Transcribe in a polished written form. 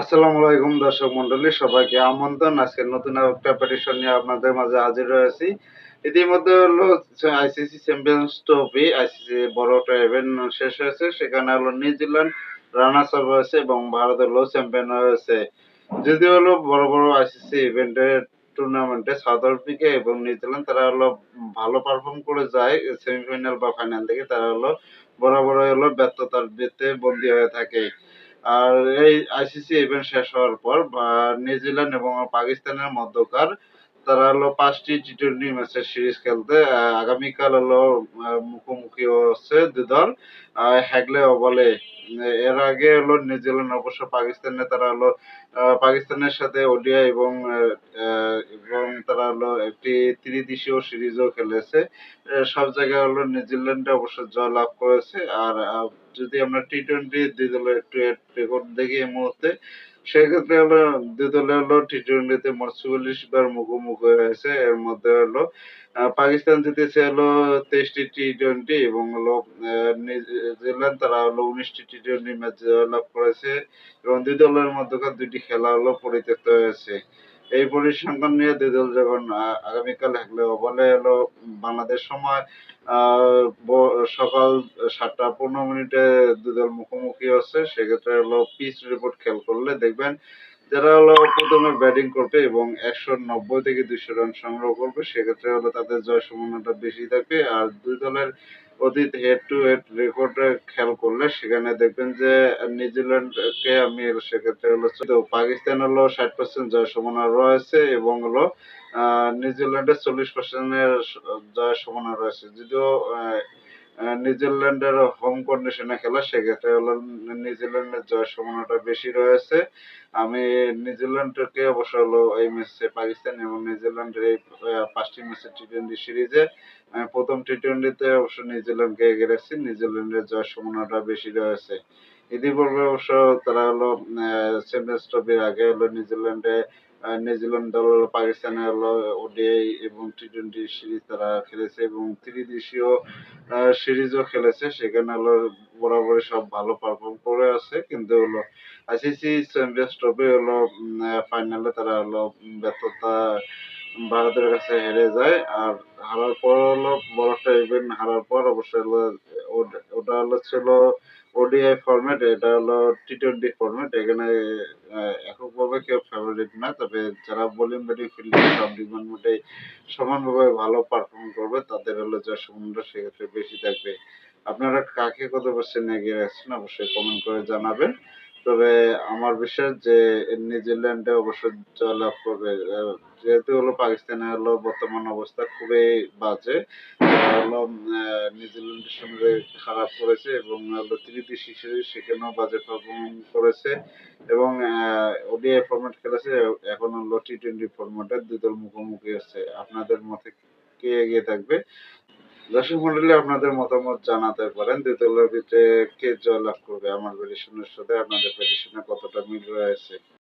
আসসালামু আলাইকুম দর্শক মন্ডলী, সবাইকে আমন্ত্রণ। আজকে নতুন একটা পেটিশন নিয়ে আপনাদের মাঝে হাজির হয়েছি। ইতিমধ্যে হলো আইসিসি চ্যাম্পিয়ন্স ট্রফি, আইসিসি বড় একটা ইভেন্ট শেষ হয়েছে। সেখানে হলো নিউজিল্যান্ড রানার্স আপ হয়েছে এবং ভারত হলো চ্যাম্পিয়ন হয়েছে। যদিও হলো বড় বড় আইসিসি ইভেন্টের টুর্নামেন্টে সাউথ আফ্রিকা এবং নিউজিল্যান্ড তারা হলো ভালো পারফর্ম করে যায় সেমিফাইনাল বা ফাইনাল থেকে, তারা হলো বরাবর হলো ব্যর্থতার বৃত্তে বন্দী হয়ে থাকে। আর এই আইসিসি ইভেন্ট শেষ হওয়ার পর নিউজিল্যান্ড এবং পাকিস্তানের মধ্যকার তারা হলো ৫টি টি-টোয়েন্টি ম্যাচের সিরিজ খেলতে আগামীকাল হলো মুখোমুখি হচ্ছে ২ দল হ্যাগলে ওভালে। এর আগে হলো নিউজিল্যান্ড অবশ্য তারা হলো পাকিস্তানের সাথে ওডিআই এবং তারা হলো একটি ত্রিদেশীয় সিরিজও খেলেছে। সব জায়গায় হলো নিউজিল্যান্ডে অবশ্য জয়লাভ করেছে। আর যদি আমরা টি-টোয়েন্টি ২ দলের একটু রেকর্ড দেখি এই মুহূর্তে, সেক্ষেত্রে হলো ২ দলে হলো টি-টোয়েন্টিতে মোট ৪৪ বার মুখোমুখি হয়েছে। এর মধ্যে হলো পাকিস্তান জিতেছে হলো ২৩টি টি-টোয়েন্টি এবং হলো নিউজিল্যান্ড তারা হলো ১৯টি টি-টোয়েন্টি ম্যাচ জয়লাভ করেছে এবং ২ দলের মধ্যকার ২টি খেলা হলো পরিত্যক্ত হয়েছে। এই পরিসংখ্যান নিয়ে ২ দল যখন আগামীকাল হ্যাগলে ওভালে হলো বাংলাদেশ সময় আ ব সকাল ৭টা ১৫ মিনিটে ২ দল মুখোমুখি হচ্ছে। সেক্ষেত্রে হলো পিচ রিপোর্ট খেয়াল করলে দেখবেন যারা হলো ১ম এ ব্যাটিং করবে এবং ১৯০ থেকে ২০০ রান সংগ্রহ করবে, সেক্ষেত্রে হলো তাদের জয়ের সম্ভাবনাটা বেশি থাকবে। আর ২ দলের অতীত হেড টু হেড রেকর্ডে খেয়াল করলে সেখানে দেখবেন যে নিউজিল্যান্ডকে আমি সেক্ষেত্রে হলো পাকিস্তান হলো ৬০% জয়ের সম্ভাবনা রয়েছে এবং হলো নিউজিল্যান্ডের ৪০% এর জয়ের সম্ভাবনা রয়েছে। যদিও আ আ নিউজিল্যান্ডের হোম কন্ডিশনে খেলা, সেক্ষেত্রে হলো নিউজিল্যান্ডের জয়ের সম্ভাবনাটা বেশি রয়েছে। আমি নিউজিল্যান্ডকে অবশ্য হলো এই ম্যাচে পাকিস্তান এবং নিউজিল্যান্ডের এই ৫ টি ম্যাচের টি-টোয়েন্টি সিরিজে ১ম টি-টোয়েন্টিতে অবশ্য নিউজিল্যান্ডকে এগিয়ে রাখছি। নিউজিল্যান্ডের জয়ের সম্ভাবনাটা বেশি রয়েছে। ইতিপূর্বে অবশ্য তারা হলো চ্যাম্পিয়ন্স ট্রফির আগে হলো নিউজিল্যান্ড দল হলো পাকিস্তানে হলো ওডিআই এবং টি-টোয়েন্টি সিরিজ তারা খেলেছে এবং ত্রিদেশীয় সিরিজও খেলেছে। সেখানে হলো বরাবরই সব ভালো পারফর্ম করে আছে। কিন্তু হলো আইসিসি চ্যাম্পিয়ন্স ট্রফি হলো ফাইনালে তারা হলো ব্যর্থতা ভারতের কাছে হেরে যায়। আর হারার পর হলো বড় একটা ইভেন্ট হারার পর অবশ্যই হলো ওটা হলো ছিল ওডিআই ফরম্যাট, এটা হলো টি-টোয়েন্টি ফরম্যাট। এখানে আ এককভাবে কেউ ফেভারিট না। তবে যারা বোলিং, ব্যাটিং, ফিল্ডিং সব ডিপার্টমেন্টেই সমানভাবে ভালো পারফর্ম করবে তাদের হলো জয়ের সম্ভাবনাটা সেক্ষেত্রে বেশি থাকবে। আপনারা কাকে কত পার্সেন্ট এগিয়ে রাখছেন অবশ্যই কমেন্ট করে জানাবেন। তবে আমার বিশ্বাস যে নিউজিল্যান্ডে অবশ্যই জয়লাভ করবে। যেহেতু হলো পাকিস্তানের হলো বর্তমান অবস্থা খুবই বাজে। তারা হলো নিউজিল্যান্ডের সঙ্গে খারাপ করেছে এবং হলো ত্রিদেশীয় সিরিজ সেখানেও বাজে পারফর্ম করেছে এবং ওডিআই ফরম্যাট খেলেছে। এখন হলো টি-টোয়েন্টি ফরম্যাটে ২ দল মুখোমুখি হচ্ছে। আপনাদের মতে কে এগিয়ে থাকবে? দর্শক মন্ডলী, আপনাদের মতামত জানাতে পারেন। ২ দলের ভিতরে কে জয়লাভ করবে? আমার প্রেডিকশন এর সাথে আপনাদের প্রেডিকশন এর কতটা মিল রয়েছে?